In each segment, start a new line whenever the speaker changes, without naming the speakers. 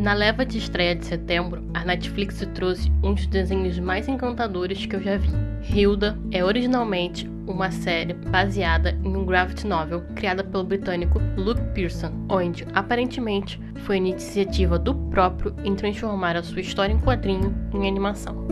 Na leva de estreia de setembro, a Netflix trouxe um dos desenhos mais encantadores que eu já vi. Hilda é originalmente uma série baseada em um graphic novel criada pelo britânico Luke Pearson, onde, aparentemente, foi iniciativa do próprio em transformar a sua história em quadrinho em animação.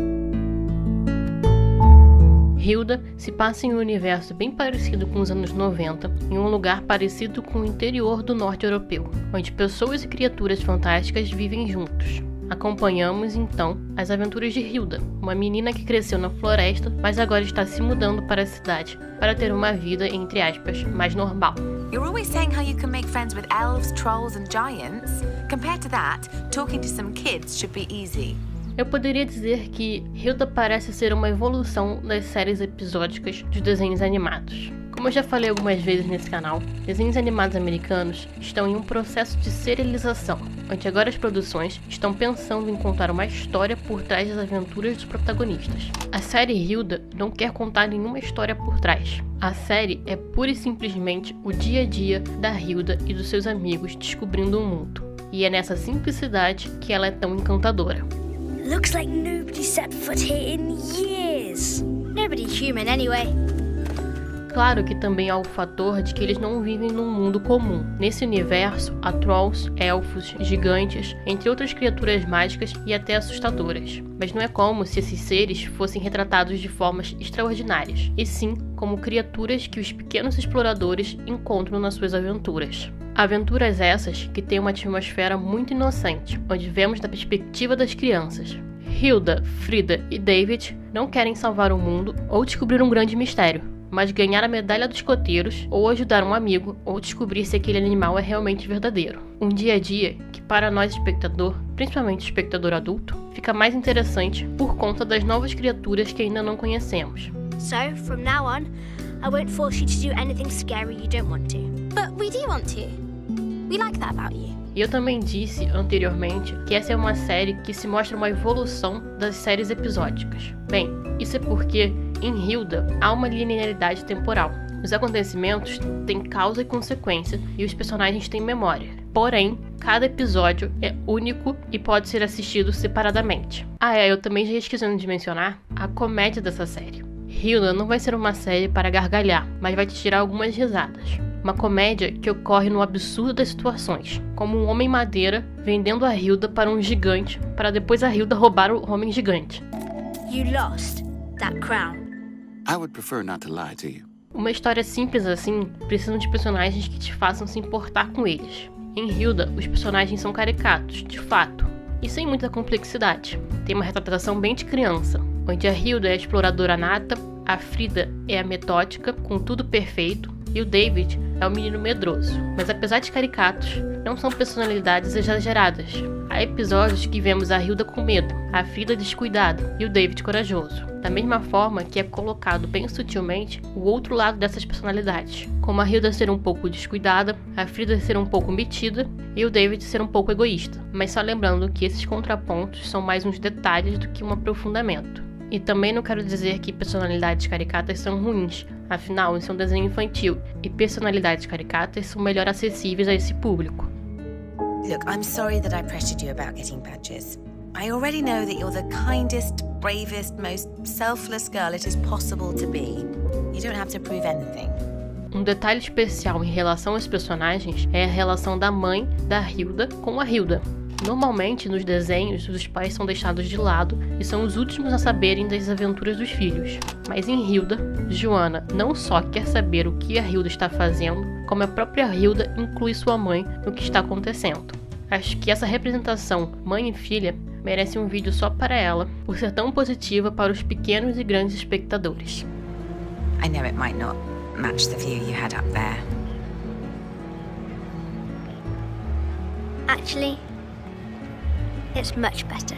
Hilda se passa em um universo bem parecido com os anos 90, em um lugar parecido com o interior do norte europeu, onde pessoas e criaturas fantásticas vivem juntos. Acompanhamos, então, as aventuras de Hilda, uma menina que cresceu na floresta, mas agora está se mudando para a cidade, para ter uma vida, entre aspas, mais normal.
You're always saying how you can make friends with elves, trolls and giants. Compared to that, talking to some kids should be easy.
Eu poderia dizer que Hilda parece ser uma evolução das séries episódicas dos desenhos animados. Como eu já falei algumas vezes nesse canal, desenhos animados americanos estão em um processo de serialização, onde agora as produções estão pensando em contar uma história por trás das aventuras dos protagonistas. A série Hilda não quer contar nenhuma história por trás. A série é pura e simplesmente o dia a dia da Hilda e dos seus amigos descobrindo o mundo. E é nessa simplicidade que ela é tão encantadora.
Looks like nobody set foot here in years. Nobody's human anyway.
Claro que também há o fator de que eles não vivem num mundo comum. Nesse universo, há trolls, elfos, gigantes, entre outras criaturas mágicas e até assustadoras. Mas não é como se esses seres fossem retratados de formas extraordinárias, e sim como criaturas que os pequenos exploradores encontram nas suas aventuras. Aventuras essas que têm uma atmosfera muito inocente, onde vemos da perspectiva das crianças. Hilda, Frida e David não querem salvar o mundo ou descobrir um grande mistério, mas ganhar a medalha dos escoteiros, ou ajudar um amigo, ou descobrir se aquele animal é realmente verdadeiro. Um dia a dia que, para nós espectador, principalmente espectador adulto, fica mais interessante por conta das novas criaturas que ainda não conhecemos.
So, from now on, I won't force you to do anything scary you don't want to. But we do want to. We like that about you.
E eu também disse anteriormente que essa é uma série que se mostra uma evolução das séries episódicas. Bem, isso é porque em Hilda há uma linearidade temporal. Os acontecimentos têm causa e consequência e os personagens têm memória. Porém, cada episódio é único e pode ser assistido separadamente. Eu também já esqueci de mencionar a comédia dessa série. Hilda não vai ser uma série para gargalhar, mas vai te tirar algumas risadas. Uma comédia que ocorre no absurdo das situações, como um homem madeira vendendo a Hilda para um gigante, para depois a Hilda roubar o homem gigante.
You lost that crown.
I would prefer not to lie to you.
Uma história simples assim precisa de personagens que te façam se importar com eles. Em Hilda, os personagens são caricatos, de fato, e sem muita complexidade. Tem uma retratação bem de criança, onde a Hilda é a exploradora nata, a Frida é a metódica, com tudo perfeito, e o David é o menino medroso. Mas apesar de caricatos, não são personalidades exageradas. Há episódios que vemos a Hilda com medo, a Frida descuidada e o David corajoso. Da mesma forma que é colocado bem sutilmente o outro lado dessas personalidades, como a Hilda ser um pouco descuidada, a Frida ser um pouco metida e o David ser um pouco egoísta. Mas só lembrando que esses contrapontos são mais uns detalhes do que um aprofundamento. E também não quero dizer que personalidades caricatas são ruins, afinal isso é um desenho infantil, e personalidades caricatas são melhor acessíveis a esse público.
Look, I'm sorry that I pressured you about getting badges. I already know that you're the kindest, bravest, most selfless girl it is possible to be. You don't have to prove anything.
Um detalhe especial em relação aos personagens é a relação da mãe da Hilda com a Hilda. Normalmente, nos desenhos, os pais são deixados de lado e são os últimos a saberem das aventuras dos filhos. Mas em Hilda, Joanna não só quer saber o que a Hilda está fazendo, como a própria Hilda inclui sua mãe no que está acontecendo. Acho que essa representação mãe e filha merece um vídeo só para ela, por ser tão positiva para os pequenos e grandes espectadores.
I know it might not match the view you had up there.
Actually, it's much better.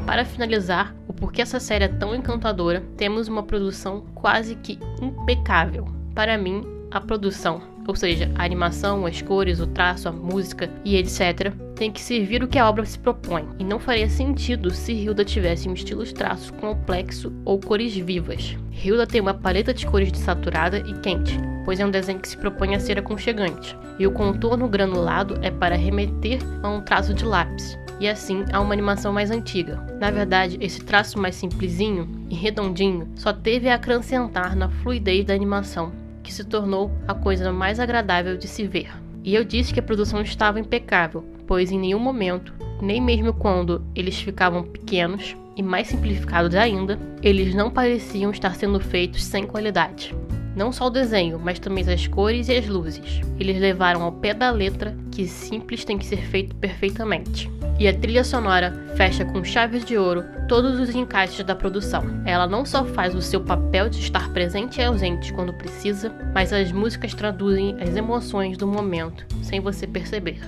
Para finalizar, o porquê essa série é tão encantadora, temos uma produção quase que impecável. Para mim, a produção, ou seja, a animação, as cores, o traço, a música e etc., tem que servir o que a obra se propõe, e não faria sentido se Hilda tivesse um estilo de traço complexo ou cores vivas. Hilda tem uma paleta de cores desaturada e quente, pois é um desenho que se propõe a ser aconchegante, e o contorno granulado é para remeter a um traço de lápis, e assim a uma animação mais antiga. Na verdade, esse traço mais simplesinho e redondinho só teve a acrescentar na fluidez da animação, que se tornou a coisa mais agradável de se ver. E eu disse que a produção estava impecável, pois em nenhum momento, nem mesmo quando eles ficavam pequenos e mais simplificados ainda, eles não pareciam estar sendo feitos sem qualidade. Não só o desenho, mas também as cores e as luzes. Eles levaram ao pé da letra que simples tem que ser feito perfeitamente. E a trilha sonora fecha com chaves de ouro todos os encaixes da produção. Ela não só faz o seu papel de estar presente e ausente quando precisa, mas as músicas traduzem as emoções do momento, sem você perceber.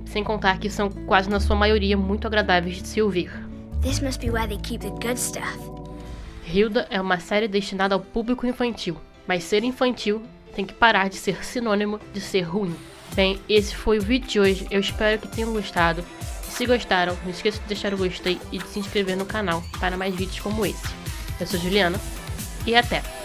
Sem contar que são quase na sua maioria muito agradáveis de se ouvir.
This must be where they keep the good stuff.
Hilda é uma série destinada ao público infantil, mas ser infantil tem que parar de ser sinônimo de ser ruim. Bem, esse foi o vídeo de hoje, eu espero que tenham gostado. Se gostaram, não esqueça de deixar o gostei e de se inscrever no canal para mais vídeos como esse. Eu sou Juliana e até!